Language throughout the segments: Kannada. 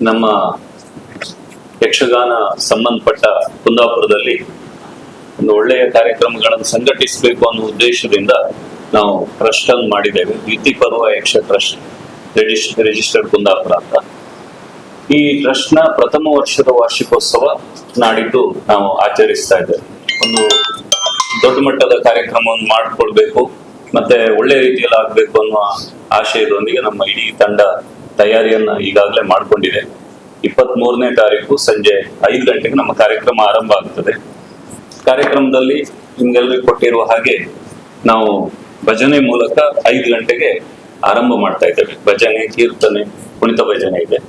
ನಮ್ಮ ಯಕ್ಷಗಾನ ಸಂಬಂಧಪಟ್ಟ ಕುಂದಾಪುರದಲ್ಲಿ ಒಂದು ಒಳ್ಳೆಯ ಕಾರ್ಯಕ್ರಮಗಳನ್ನು ಸಂಘಟಿಸಬೇಕು ಅನ್ನೋ ಉದ್ದೇಶದಿಂದ ನಾವು ಟ್ರಸ್ಟ್ ಅನ್ನು ಮಾಡಿದ್ದೇವೆ. ದ್ಯುತಿ ಪರ್ವ ಯಕ್ಷ ಟ್ರಸ್ಟ್ ರಿಜಿಸ್ಟರ್ಡ್ ಕುಂದಾಪುರ ಅಂತ. ಈ ಟ್ರಸ್ಟ್ ನ ಪ್ರಥಮ ವರ್ಷದ ವಾರ್ಷಿಕೋತ್ಸವ ನಾಡಿದ್ದು ನಾವು ಆಚರಿಸ್ತಾ ಇದ್ದೇವೆ. ಒಂದು ದೊಡ್ಡ ಮಟ್ಟದ ಕಾರ್ಯಕ್ರಮವನ್ನು ಮಾಡಿಕೊಳ್ಬೇಕು ಮತ್ತೆ ಒಳ್ಳೆ ರೀತಿಯಲ್ಲಿ ಆಗ್ಬೇಕು ಅನ್ನುವ ಆಶಯದೊಂದಿಗೆ ನಮ್ಮ ಇಡೀ ತಂಡ ತಯಾರಿಯನ್ನ ಈಗಾಗಲೇ ಮಾಡ್ಕೊಂಡಿದೆ. 23ನೇ ತಾರೀಕು ಸಂಜೆ 5 ಗಂಟೆಗೆ ನಮ್ಮ ಕಾರ್ಯಕ್ರಮ ಆರಂಭ ಆಗುತ್ತದೆ. ಕಾರ್ಯಕ್ರಮದಲ್ಲಿ ನಿಮ್ಗೆಲ್ಲರಿಗೂ ಕೊಟ್ಟಿರುವ ಹಾಗೆ ನಾವು ಭಜನೆ ಮೂಲಕ 5 ಗಂಟೆಗೆ ಆರಂಭ ಮಾಡ್ತಾ ಇದ್ದೇವೆ. ಭಜನೆ, ಕೀರ್ತನೆ, ಕುಣಿತ ಭಜನೆ ಇದೆ.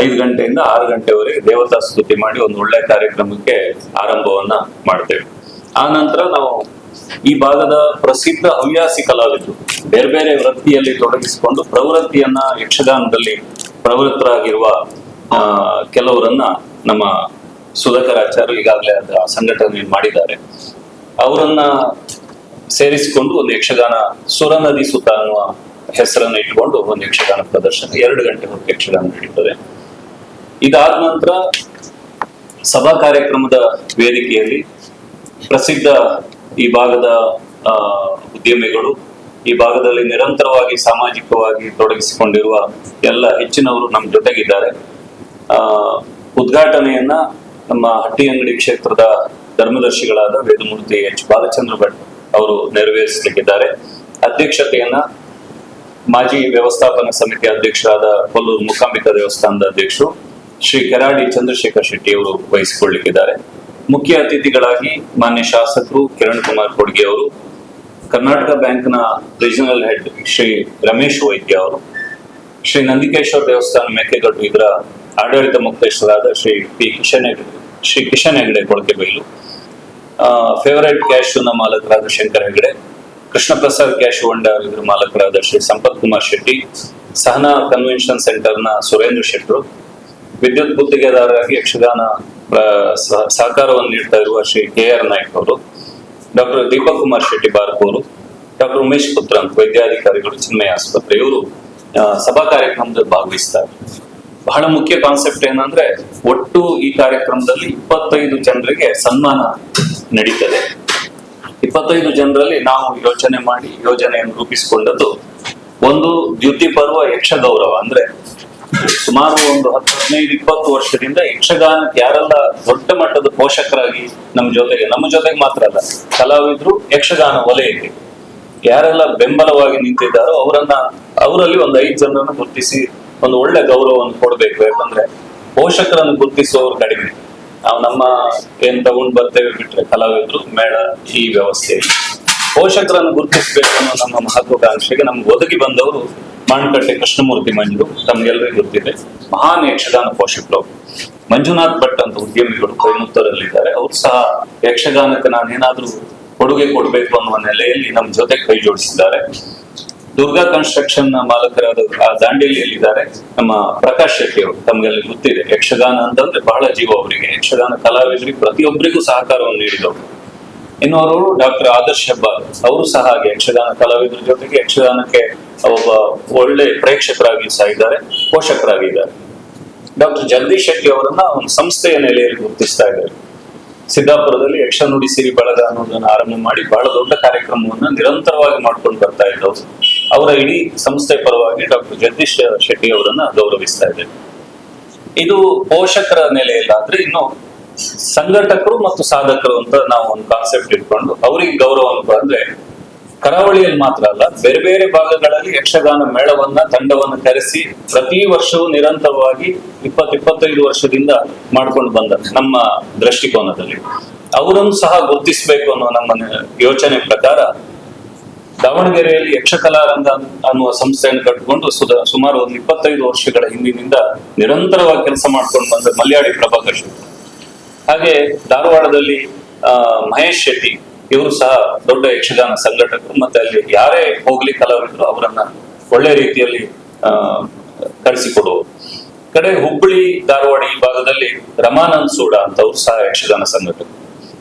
5 ಗಂಟೆಯಿಂದ 6 ಗಂಟೆವರೆಗೆ ದೇವತಾ ಸ್ತುತಿ ಮಾಡಿ ಒಂದು ಒಳ್ಳೆ ಕಾರ್ಯಕ್ರಮಕ್ಕೆ ಆರಂಭವನ್ನ ಮಾಡ್ತೇವೆ. ಆ ನಂತರ ನಾವು ಈ ಭಾಗದ ಪ್ರಸಿದ್ಧ ಹವ್ಯಾಸಿ ಕಲಾವಿದರು ಬೇರೆ ಬೇರೆ ವೃತ್ತಿಯಲ್ಲಿ ತೊಡಗಿಸಿಕೊಂಡು ಪ್ರವೃತ್ತಿಯನ್ನ ಯಕ್ಷಗಾನದಲ್ಲಿ ಪ್ರವೃತ್ತರಾಗಿರುವ ಕೆಲವರನ್ನ ನಮ್ಮ ಸುಧಾಕರಾಚಾರ್ಯರು ಈಗಾಗಲೇ ಅದರ ಸಂಘಟನೆ ಮಾಡಿದ್ದಾರೆ. ಅವರನ್ನ ಸೇರಿಸಿಕೊಂಡು ಒಂದು ಯಕ್ಷಗಾನ ಸುರ ನದಿ ಸುತ ಅನ್ನುವ ಹೆಸರನ್ನು ಇಟ್ಕೊಂಡು ಒಂದು ಯಕ್ಷಗಾನ ಪ್ರದರ್ಶನ 2 ಗಂಟೆ ಹೊತ್ತು ಯಕ್ಷಗಾನ ನಡೀತದೆ. ಇದಾದ ನಂತರ ಸಭಾ ಕಾರ್ಯಕ್ರಮದ ವೇದಿಕೆಯಲ್ಲಿ ಪ್ರಸಿದ್ಧ ಈ ಭಾಗದ ಉದ್ಯಮಿಗಳು, ಈ ಭಾಗದಲ್ಲಿ ನಿರಂತರವಾಗಿ ಸಾಮಾಜಿಕವಾಗಿ ತೊಡಗಿಸಿಕೊಂಡಿರುವ ಎಲ್ಲ ಹೆಚ್ಚಿನವರು ನಮ್ಮ ಜೊತೆಗಿದ್ದಾರೆ. ಉದ್ಘಾಟನೆಯನ್ನ ನಮ್ಮ ಹಟ್ಟಿಯಂಗಡಿ ಕ್ಷೇತ್ರದ ಧರ್ಮದರ್ಶಿಗಳಾದ ವೇದಮೂರ್ತಿ ಎಚ್ ಬಾಲಚಂದ್ರ ಭಟ್ ಅವರು ನೆರವೇರಿಸಲಿಕ್ಕಿದ್ದಾರೆ. ಅಧ್ಯಕ್ಷತೆಯನ್ನ ಮಾಜಿ ವ್ಯವಸ್ಥಾಪನಾ ಸಮಿತಿ ಅಧ್ಯಕ್ಷರಾದ ಕೊಲ್ಲೂರು ಮೂಕಾಂಬಿಕಾ ದೇವಸ್ಥಾನದ ಅಧ್ಯಕ್ಷರು ಶ್ರೀ ಕೆರಾಡಿ ಚಂದ್ರಶೇಖರ್ ಶೆಟ್ಟಿ ಅವರು ವಹಿಸಿಕೊಳ್ಳಲಿಕ್ಕಿದ್ದಾರೆ. ಮುಖ್ಯ ಅತಿಥಿಗಳಾಗಿ ಮಾನ್ಯ ಶಾಸಕರು ಕಿರಣ್ ಕುಮಾರ್ ಕೊಡ್ಗೆ ಅವರು, ಕರ್ನಾಟಕ ಬ್ಯಾಂಕ್ನ ರೀಜನಲ್ ಹೆಡ್ ಶ್ರೀ ರಮೇಶ್ ವೈದ್ಯ ಅವರು, ಶ್ರೀ ನಂದಿಕೇಶ್ವರ ದೇವಸ್ಥಾನ ಮೇಕೆಗಟ್ಟು ಇದರ ಆಡಳಿತ ಮುಖ್ಯಸ್ಥರಾದ ಶ್ರೀ ಕಿಶನ್ ಹೆಗಡೆ ಕೊಳಕೆಬೈಲು, ಫೇವರೇಟ್ ಕ್ಯಾಶ್ನ ಮಾಲಕರಾದ ಶಂಕರ್ ಹೆಗಡೆ, ಕೃಷ್ಣ ಪ್ರಸಾದ್ ಕ್ಯಾಶ್ ಹೊಂಡಾರ್ ಇದರ ಮಾಲಕರಾದ ಶ್ರೀ ಸಂಪತ್ ಕುಮಾರ್ ಶೆಟ್ಟಿ, ಸಹನಾ ಕನ್ವೆನ್ಷನ್ ಸೆಂಟರ್ನ ಸುರೇಂದ್ರ ಶೆಟ್ಟರು, ವಿದ್ಯುತ್ ಗುತ್ತಿಗೆದಾರರಾಗಿ ಯಕ್ಷಗಾನ ಸಹಕಾರವನ್ನು ನೀಡ್ತಾ ಇರುವ ಶ್ರೀ KR ನಾಯ್ಕ್ ಅವರು, ಡಾಕ್ಟರ್ ದೀಪಕ್ ಕುಮಾರ್ ಶೆಟ್ಟಿ ಬಾರ್ಕ್ ಅವರು, ಡಾಕ್ಟರ್ ಉಮೇಶ್ ಪುತ್ರನ್ ವೈದ್ಯಾಧಿಕಾರಿಗಳು ಚಿನ್ಮಯ ಆಸ್ಪತ್ರೆ ಇವರು ಸಭಾ ಕಾರ್ಯಕ್ರಮದಲ್ಲಿ ಭಾಗವಹಿಸ್ತಾರೆ. ಬಹಳ ಮುಖ್ಯ ಕಾನ್ಸೆಪ್ಟ್ ಏನಂದ್ರೆ ಒಟ್ಟು ಈ ಕಾರ್ಯಕ್ರಮದಲ್ಲಿ 25 ಜನರಿಗೆ ಸನ್ಮಾನ ನಡೀತದೆ. 25 ಜನರಲ್ಲಿ ನಾವು ಯೋಜನೆಯನ್ನು ರೂಪಿಸಿಕೊಂಡದ್ದು ಒಂದು ದ್ಯುತಿ ಪರ್ವ ಯಕ್ಷ ಗೌರವ. ಅಂದ್ರೆ ಸುಮಾರು ಒಂದು 10, 15, 20 ವರ್ಷದಿಂದ ಯಕ್ಷಗಾನಕ್ಕೆ ಯಾರೆಲ್ಲ ದೊಡ್ಡ ಮಟ್ಟದ ಪೋಷಕರಾಗಿ ನಮ್ಮ ಜೊತೆಗೆ ಮಾತ್ರ ಅಲ್ಲ, ಕಲಾವಿದರು ಯಕ್ಷಗಾನ ವಲಯಕ್ಕೆ ಯಾರೆಲ್ಲ ಬೆಂಬಲವಾಗಿ ನಿಂತಿದ್ದಾರೋ ಅವರಲ್ಲಿ ಒಂದು 5 ಜನರನ್ನು ಗುರುತಿಸಿ ಒಂದು ಒಳ್ಳೆ ಗೌರವವನ್ನು ಕೊಡ್ಬೇಕು. ಯಾಕಂದ್ರೆ ಪೋಷಕರನ್ನು ಗುರುತಿಸುವವರು ಕಡಿಮೆ. ನಾವು ನಮ್ಮ ಏನ್ ತಗೊಂಡ್ ಬರ್ತೇವೆ ಬಿಟ್ರೆ ಕಲಾವಿದರು ಮೇಳ ಈ ವ್ಯವಸ್ಥೆ ಪೋಷಕರನ್ನು ಗುರುತಿಸಬೇಕು ಅನ್ನೋ ನಮ್ಮ ಮಹತ್ವಾಕಾಂಕ್ಷೆಗೆ ನಮ್ಗೆ ಒದಗಿ ಬಂದವರು ಮಾಣಕಟ್ಟೆ ಕೃಷ್ಣಮೂರ್ತಿ ಮಂಜು, ತಮ್ಗೆಲ್ಲರಿಗೂ ಗೊತ್ತಿದೆ, ಮಹಾನ್ ಯಕ್ಷಗಾನ ಪೋಷಕರು. ಮಂಜುನಾಥ್ ಭಟ್ ಅಂತ ಉದ್ಯಮಿಗಳು ಕೊಯಮತ್ತೂರಲ್ಲಿದ್ದಾರೆ. ಅವರು ಸಹ ಯಕ್ಷಗಾನಕ್ಕೆ ನಾನೇನಾದ್ರೂ ಕೊಡುಗೆ ಕೊಡ್ಬೇಕು ಅನ್ನುವ ನೆಲೆಯಲ್ಲಿ ನಮ್ಮ ಜೊತೆ ಕೈ ಜೋಡಿಸಿದ್ದಾರೆ. ದುರ್ಗಾ ಕನ್ಸ್ಟ್ರಕ್ಷನ್ ಮಾಲಕರಾದ ದಾಂಡೇಲಿಯಲ್ಲಿದ್ದಾರೆ ನಮ್ಮ ಪ್ರಕಾಶ್ ಶೆಟ್ಟಿ ಅವರು, ತಮ್ಗೆಲ್ಲ ಗೊತ್ತಿದೆ, ಯಕ್ಷಗಾನ ಅಂತಂದ್ರೆ ಬಹಳ ಜೀವ ಅವರಿಗೆ. ಯಕ್ಷಗಾನ ಕಲಾವಿದರಿಗೆ ಪ್ರತಿಯೊಬ್ಬರಿಗೂ ಸಹಕಾರವನ್ನು ನೀಡಿದವರು. ಇನ್ನೋರು ಡಾಕ್ಟರ್ ಆದರ್ಶ್ ಹೆಬ್ಬಾರ್, ಅವರು ಸಹ ಹಾಗೆ ಯಕ್ಷಗಾನ ಕಲಾವಿದರ ಜೊತೆಗೆ ಯಕ್ಷಗಾನಕ್ಕೆ ಒಬ್ಬ ಒಳ್ಳೆ ಪ್ರೇಕ್ಷಕರಾಗಿ ಸಹ ಇದ್ದಾರೆ, ಪೋಷಕರಾಗಿದ್ದಾರೆ. ಡಾಕ್ಟರ್ ಜಗದೀಶ್ ಶೆಟ್ಟಿ ಅವರನ್ನ ಒಂದು ಸಂಸ್ಥೆಯ ನೆಲೆಯಲ್ಲಿ ಗುರುತಿಸ್ತಾ ಇದ್ದಾರೆ. ಸಿದ್ದಾಪುರದಲ್ಲಿ ಯಕ್ಷ ನುಡಿ ಸಿರಿ ಬಳಗ ಅನ್ನೋದನ್ನ ಆರಂಭ ಮಾಡಿ ಬಹಳ ದೊಡ್ಡ ಕಾರ್ಯಕ್ರಮವನ್ನ ನಿರಂತರವಾಗಿ ಮಾಡ್ಕೊಂಡು ಬರ್ತಾ ಇದ್ದವರು. ಅವರ ಇಡೀ ಸಂಸ್ಥೆ ಪರವಾಗಿ ಡಾಕ್ಟರ್ ಜಗದೀಶ್ ಶೆಟ್ಟಿ ಅವರನ್ನ ಗೌರವಿಸ್ತಾ ಇದ್ದೇವೆ. ಇದು ಪೋಷಕರ ನೆಲೆಯಲ್ಲಾದ್ರೆ ಇನ್ನು ಸಂಘಟಕರು ಮತ್ತು ಸಾಧಕರು ಅಂತ ನಾವು ಒಂದು ಕಾನ್ಸೆಪ್ಟ್ ಇಟ್ಕೊಂಡು ಅವರಿಗೆ ಗೌರವವನ್ನು, ಅಂದ್ರೆ ಕರಾವಳಿಯಲ್ಲಿ ಮಾತ್ರ ಅಲ್ಲ, ಬೇರೆ ಬೇರೆ ಭಾಗಗಳಲ್ಲಿ ಯಕ್ಷಗಾನ ಮೇಳವನ್ನ ತಂಡವನ್ನು ಕರೆಸಿ ಪ್ರತಿ ವರ್ಷವೂ ನಿರಂತರವಾಗಿ 20-25 ವರ್ಷದಿಂದ ಮಾಡ್ಕೊಂಡು ಬಂದ ನಮ್ಮ ದೃಷ್ಟಿಕೋನದಲ್ಲಿ ಅವರನ್ನು ಸಹ ಗುರುತಿಸಬೇಕು ಅನ್ನೋ ನಮ್ಮ ಯೋಚನೆ ಪ್ರಕಾರ ದಾವಣಗೆರೆಯಲ್ಲಿ ಯಕ್ಷಕಲಾರಂಗ ಅನ್ನುವ ಸಂಸ್ಥೆಯನ್ನು ಕಟ್ಟಿಕೊಂಡು ಸುಮಾರು ಒಂದು 25 ವರ್ಷಗಳ ಹಿಂದಿನಿಂದ ನಿರಂತರವಾಗಿ ಕೆಲಸ ಮಾಡ್ಕೊಂಡು ಬಂದ ಮಲ್ಯಾಡಿ ಪ್ರಭಾಕರ್ ಶೆಟ್ಟಿ, ಹಾಗೆ ಧಾರವಾಡದಲ್ಲಿ ಮಹೇಶ್ ಶೆಟ್ಟಿ, ಇವರು ಸಹ ದೊಡ್ಡ ಯಕ್ಷಗಾನ ಸಂಘಟಕರು. ಮತ್ತೆ ಅಲ್ಲಿ ಯಾರೇ ಹೋಗ್ಲಿ ಕಲಾವಿದರು ಅವರನ್ನ ಒಳ್ಳೆ ರೀತಿಯಲ್ಲಿ ಕಳಿಸಿಕೊಡುವರು. ಕಡೆ ಹುಬ್ಬಳ್ಳಿ ಧಾರವಾಡ ಈ ಭಾಗದಲ್ಲಿ ರಮಾನಂದ್ ಸೂಡ ಅಂತ ಅವರು ಸಹ ಯಕ್ಷಗಾನ ಸಂಘಟಕರು.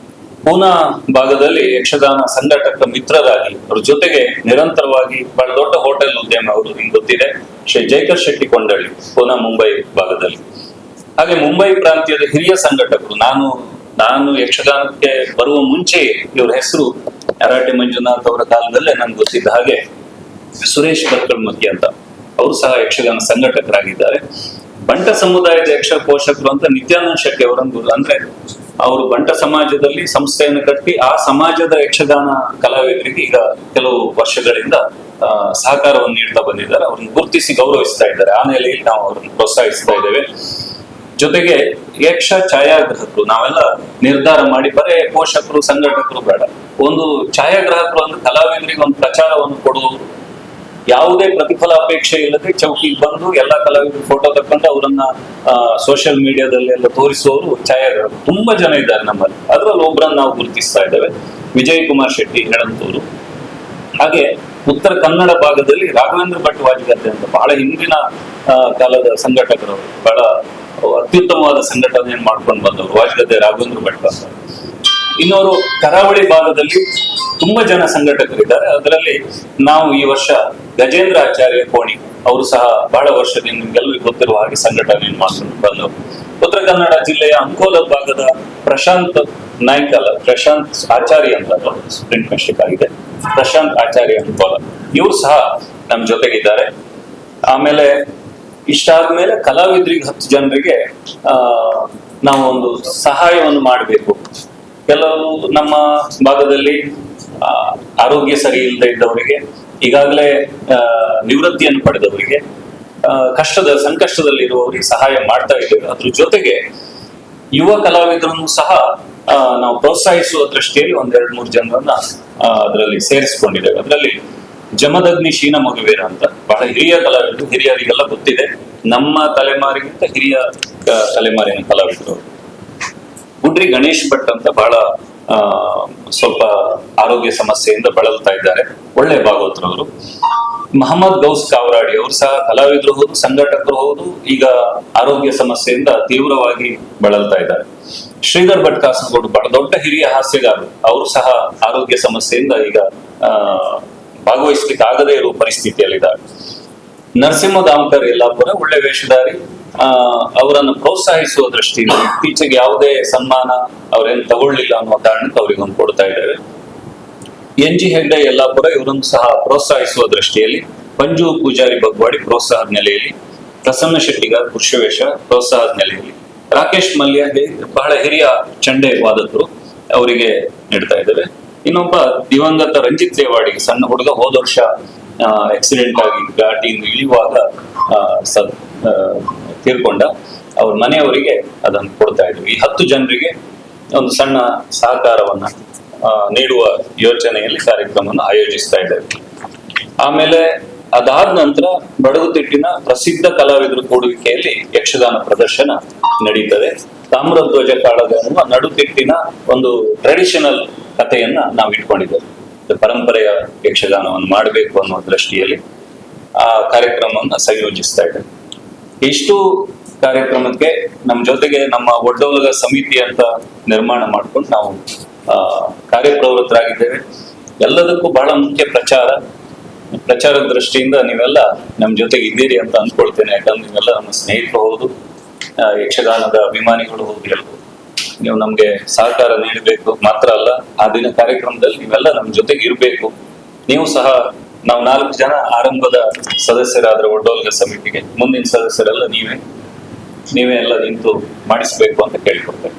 ಪೂನಾ ಭಾಗದಲ್ಲಿ ಯಕ್ಷಗಾನ ಸಂಘಟಕ ಮಿತ್ರರಾಗಿ ಅವ್ರ ಜೊತೆಗೆ ನಿರಂತರವಾಗಿ ಬಹಳ ದೊಡ್ಡ ಹೋಟೆಲ್ ಉದ್ಯಮ ಅವರು ನಿಮ್ಗೆ ಗೊತ್ತಿದೆ, ಶ್ರೀ ಜೈಕರ್ ಶೆಟ್ಟಿ ಕೊಂಡಳ್ಳಿ, ಪೂನಾ ಮುಂಬೈ ಭಾಗದಲ್ಲಿ. ಹಾಗೆ ಮುಂಬೈ ಪ್ರಾಂತ್ಯದ ಹಿರಿಯ ಸಂಘಟಕರು, ನಾನು ಯಕ್ಷಗಾನಕ್ಕೆ ಬರುವ ಮುಂಚೆ ಇವರ ಹೆಸರು ಅರಾಟೆ ಮಂಜುನಾಥ್ ಅವರ ಕಾಲದಲ್ಲೇ ನನ್ಗೆ ಗೊತ್ತಿದ್ದ ಹಾಗೆ ಸುರೇಶ್ ಬರ್ಕಳ್ಮಕ್ಕಿ ಅಂತ, ಅವರು ಸಹ ಯಕ್ಷಗಾನ ಸಂಘಟಕರಾಗಿದ್ದಾರೆ. ಬಂಟ ಸಮುದಾಯದ ಯಕ್ಷ ಪೋಷಕರು ಅಂತ ನಿತ್ಯಾನಂದ ಶೆಟ್ಟಿ ಅವರೊಂದು, ಅಂದ್ರೆ ಅವರು ಬಂಟ ಸಮಾಜದಲ್ಲಿ ಸಂಸ್ಥೆಯನ್ನು ಕಟ್ಟಿ ಆ ಸಮಾಜದ ಯಕ್ಷಗಾನ ಕಲಾವಿದರಿಗೆ ಈಗ ಕೆಲವು ವರ್ಷಗಳಿಂದ ಸಹಕಾರವನ್ನು ನೀಡ್ತಾ ಬಂದಿದ್ದಾರೆ. ಅವ್ರನ್ನ ಗುರುತಿಸಿ ಗೌರವಿಸ್ತಾ ಇದ್ದಾರೆ. ಆ ನೆಲೆಯಲ್ಲಿ ನಾವು ಅವ್ರನ್ನ ಪ್ರೋತ್ಸಾಹಿಸ್ತಾ ಇದ್ದೇವೆ. ಜೊತೆಗೆ ಯಕ್ಷ ಛಾಯಾಗ್ರಾಹಕರು, ನಾವೆಲ್ಲ ನಿರ್ಧಾರ ಮಾಡಿ ಬರೇ ಪೋಷಕರು ಸಂಘಟಕರು ಬೇಡ, ಒಂದು ಛಾಯಾಗ್ರಾಹಕರು ಅಂದ್ರೆ ಕಲಾವಿದರಿಗೆ ಒಂದು ಪ್ರಚಾರವನ್ನು ಕೊಡುವವರು, ಯಾವುದೇ ಪ್ರತಿಫಲ ಅಪೇಕ್ಷೆ ಇಲ್ಲದೆ ಚೌಕಿಗೆ ಬಂದು ಎಲ್ಲ ಕಲಾವಿದರು ಫೋಟೋ ತಕೊಂಡು ಅವರನ್ನ ಸೋಷಿಯಲ್ ಮೀಡಿಯಾದಲ್ಲಿ ಎಲ್ಲ ತೋರಿಸುವವರು ಛಾಯಾಗ್ರಾಹಕರು ತುಂಬಾ ಜನ ಇದ್ದಾರೆ ನಮ್ಮಲ್ಲಿ. ಅದರಲ್ಲಿ ಒಬ್ಬರನ್ನ ನಾವು ಗುರುತಿಸ್ತಾ ಇದ್ದೇವೆ, ವಿಜಯ್ ಕುಮಾರ್ ಶೆಟ್ಟಿ ಹೆಳಂತೂರು. ಹಾಗೆ ಉತ್ತರ ಕನ್ನಡ ಭಾಗದಲ್ಲಿ ರಾಘವೇಂದ್ರ ಭಟ್ ವಾಜಗದ್ದೆ ಅಂತ ಬಹಳ ಹಿಂದಿನ ಕಾಲದ ಸಂಘಟಕರು, ಬಹಳ ಅತ್ಯುತ್ತಮವಾದ ಸಂಘಟನೆಯನ್ನು ಮಾಡ್ಕೊಂಡು ಬಂದವರು ವಾಜಗದ್ದೆ ರಾಘವೇಂದ್ರ ಭಟ್ ಅಂತ. ಇನ್ನವರು ಕರಾವಳಿ ಭಾಗದಲ್ಲಿ ತುಂಬಾ ಜನ ಸಂಘಟಕರಿದ್ದಾರೆ. ಅದರಲ್ಲಿ ನಾವು ಈ ವರ್ಷ ಗಜೇಂದ್ರ ಆಚಾರ್ಯ ಕೋಣಿ, ಅವರು ಸಹ ಬಹಳ ವರ್ಷದಿಂದ ನಿಮ್ಗೆಲ್ಲರಿಗೂ ಗೊತ್ತಿರುವ ಹಾಗೆ ಸಂಘಟನೆಯನ್ನು ಮಾಡ್ಕೊಂಡು ಬಂದವರು. ಉತ್ತರ ಕನ್ನಡ ಜಿಲ್ಲೆಯ ಅಂಕೋಲ ಭಾಗದ ಪ್ರಶಾಂತ್ ಆಚಾರ್ಯ ಅಂತ ಪ್ರಿಂಟ್ ಮಿಸ್ಟೇಕ್ ಆಗಿದೆ, ಪ್ರಶಾಂತ್ ಆಚಾರ್ಯ ಅಂಕೋಲ, ಇವರು ಸಹ ನಮ್ ಜೊತೆಗಿದ್ದಾರೆ. ಆಮೇಲೆ ಇಷ್ಟಾದ್ಮೇಲೆ ಕಲಾವಿದರಿಗೆ 10 ಜನರಿಗೆ ನಾವು ಒಂದು ಸಹಾಯವನ್ನು ಮಾಡಬೇಕು. ಕೆಲವು ನಮ್ಮ ಭಾಗದಲ್ಲಿ ಆರೋಗ್ಯ ಸರಿ ಇಲ್ಲದೆ ಇದ್ದವರಿಗೆ, ಈಗಾಗಲೇ ನಿವೃತ್ತಿಯನ್ನು ಪಡೆದವರಿಗೆ, ಸಂಕಷ್ಟದಲ್ಲಿ ಇರುವವರಿಗೆ ಸಹಾಯ ಮಾಡ್ತಾ ಇದ್ದೇವೆ. ಅದ್ರ ಜೊತೆಗೆ ಯುವ ಕಲಾವಿದರನ್ನು ಸಹ ನಾವು ಪ್ರೋತ್ಸಾಹಿಸುವ ದೃಷ್ಟಿಯಲ್ಲಿ 1-2-3 ಜನರನ್ನ ಅದರಲ್ಲಿ ಸೇರಿಸಿಕೊಂಡಿದ್ದೇವೆ. ಅದರಲ್ಲಿ ಜಮದಗ್ನಿ ಶೀನ ಮಗುವೀರ ಅಂತ ಬಹಳ ಹಿರಿಯ ಕಲಾವಿದರು, ಹಿರಿಯರಿಗೆಲ್ಲ ಗೊತ್ತಿದೆ, ನಮ್ಮ ತಲೆಮಾರಿಗಿಂತ ಹಿರಿಯ ತಲೆಮಾರಿನ ಕಲಾವಿದರು. ಗುಡ್ರಿ ಗಣೇಶ್ ಭಟ್ ಅಂತ ಬಹಳ ಸ್ವಲ್ಪ ಆರೋಗ್ಯ ಸಮಸ್ಯೆಯಿಂದ ಬಳಲ್ತಾ ಇದ್ದಾರೆ, ಒಳ್ಳೆ ಭಾಗವತರವರು. ಮಹಮ್ಮದ್ ಗೌಸ್ ಕಾವರಾಡಿ, ಅವರು ಸಹ ಕಲಾವಿದರು ಹೌದು, ಸಂಘಟಕರು ಹೌದು, ಈಗ ಆರೋಗ್ಯ ಸಮಸ್ಯೆಯಿಂದ ತೀವ್ರವಾಗಿ ಬಳಲ್ತಾ ಇದ್ದಾರೆ. ಶ್ರೀಧರ್ ಭಟ್ ಕಾಸರಗೋಡು, ಬಹಳ ದೊಡ್ಡ ಹಿರಿಯ ಹಾಸ್ಯಗಾರರು, ಅವರು ಸಹ ಆರೋಗ್ಯ ಸಮಸ್ಯೆಯಿಂದ ಈಗ ಭಾಗವಹಿಸ್ಲಿಕ್ಕೆ ಆಗದೇ ಇರುವ ಪರಿಸ್ಥಿತಿಯಲ್ಲಿದ್ದಾರೆ. ನರಸಿಂಹ ದಾಮಕರ್ ಯಲ್ಲಾಪುರ, ಒಳ್ಳೆ ವೇಷಧಾರಿ, ಅವರನ್ನು ಪ್ರೋತ್ಸಾಹಿಸುವ ದೃಷ್ಟಿಯಿಂದ ಇತ್ತೀಚೆಗೆ ಯಾವುದೇ ಸನ್ಮಾನ ಅವರೇನು ತಗೊಳ್ಳಿಲ್ಲ ಅನ್ನುವ ಕಾರಣಕ್ಕೆ ಅವರಿಗೆ ಒಂದು ಕೊಡ್ತಾ ಇದ್ದೇವೆ. NG ಹೆಗ್ಡೆ ಯಲ್ಲಾಪುರ, ಇವರನ್ನು ಸಹ ಪ್ರೋತ್ಸಾಹಿಸುವ ದೃಷ್ಟಿಯಲ್ಲಿ. ಪಂಜು ಪೂಜಾರಿ ಬಗ್ವಾಡಿ ಪ್ರೋತ್ಸಾಹದ ನೆಲೆಯಲ್ಲಿ. ಪ್ರಸನ್ನ ಶೆಟ್ಟಿಗಾರ್ ಪುರುಷವೇಷ ಪ್ರೋತ್ಸಾಹದ ನೆಲೆಯಲ್ಲಿ. ರಾಕೇಶ್ ಮಲ್ಯ ಬಹಳ ಹಿರಿಯ ಚಂಡೆ ವಾದಕರು, ಅವರಿಗೆ ನೀಡ್ತಾ ಇದ್ದೇವೆ. ಇನ್ನೊಬ್ಬ ದಿವಂಗತ ರಂಜಿತ್ ರೇವಾಡಿ, ಸಣ್ಣ ಹುಡುಗ, ಹೋದ ವರ್ಷ ಆಕ್ಸಿಡೆಂಟ್ ಆಗಿ ಘಾಟಿಯಿಂದ ಇಳಿಯುವಾಗ ತೀರ್ಕೊಂಡ, ಅವ್ರ ಮನೆಯವರಿಗೆ ಅದನ್ನು ಕೊಡ್ತಾ ಇದ್ವಿ. ಈ 10 ಜನರಿಗೆ ಒಂದು ಸಣ್ಣ ಸಹಕಾರವನ್ನ ನೀಡುವ ಯೋಚನೆಯಲ್ಲಿ ಕಾರ್ಯಕ್ರಮವನ್ನು ಆಯೋಜಿಸ್ತಾ ಇದ್ದೇವೆ. ಆಮೇಲೆ ಅದಾದ ನಂತರ ಬಡಗುತಿಟ್ಟಿನ ಪ್ರಸಿದ್ಧ ಕಲಾವಿದರು ಕೂಡುವಿಕೆಯಲ್ಲಿ ಯಕ್ಷಗಾನ ಪ್ರದರ್ಶನ ನಡೀತದೆ. ತಾಮ್ರಧ್ವಜ ಕಾಳಗ ಅನ್ನುವ ನಡುತಿಟ್ಟಿನ ಒಂದು ಟ್ರೆಡಿಷನಲ್ ಕಥೆಯನ್ನ ನಾವು ಇಟ್ಕೊಂಡಿದ್ದೇವೆ. ಪರಂಪರೆಯ ಯಕ್ಷಗಾನವನ್ನು ಮಾಡಬೇಕು ಅನ್ನುವ ದೃಷ್ಟಿಯಲ್ಲಿ ಆ ಕಾರ್ಯಕ್ರಮವನ್ನು ಸಂಯೋಜಿಸ್ತಾ ಇದ್ದೇವೆ. ಇಷ್ಟು ಕಾರ್ಯಕ್ರಮಕ್ಕೆ ನಮ್ಮ ಜೊತೆಗೆ ನಮ್ಮ ಒಡ್ಡೋಲಗ ಸಮಿತಿ ಅಂತ ನಿರ್ಮಾಣ ಮಾಡ್ಕೊಂಡು ನಾವು ಕಾರ್ಯಪ್ರವೃತ್ತರಾಗಿದ್ದೇವೆ. ಎಲ್ಲದಕ್ಕೂ ಬಹಳ ಮುಖ್ಯ ಪ್ರಚಾರದ ದೃಷ್ಟಿಯಿಂದ ನೀವೆಲ್ಲ ನಮ್ಮ ಜೊತೆಗೆ ಇದ್ದೀರಿ ಅಂತ ಅಂದ್ಕೊಳ್ತೇನೆ. ಯಾಕಂದ್ರೆ ನೀವೆಲ್ಲ ನಮ್ಮ ಸ್ನೇಹಿತರು ಹೌದು, ಯಕ್ಷಗಾನದ ಅಭಿಮಾನಿಗಳು ಹೌದು. ಎಲ್ಲರೂ ನೀವು ನಮ್ಗೆ ಸಹಕಾರ ನೀಡಬೇಕು ಮಾತ್ರ ಅಲ್ಲ, ಆ ದಿನ ಕಾರ್ಯಕ್ರಮದಲ್ಲಿ ನೀವೆಲ್ಲ ನಮ್ಮ ಜೊತೆಗೆ ಇರಬೇಕು. ನೀವು ಸಹ, ನಾವು 4 ಜನ ಆರಂಭದ ಸದಸ್ಯರಾದ್ರೆ ಒಡ್ಡೋಲಗ ಸಮಿತಿಗೆ, ಮುಂದಿನ ಸದಸ್ಯರೆಲ್ಲ ನೀವೇ ಎಲ್ಲ ನಿಂತು ಮಾಡಿಸ್ಬೇಕು ಅಂತ ಕೇಳ್ಕೊಡ್ತೇನೆ.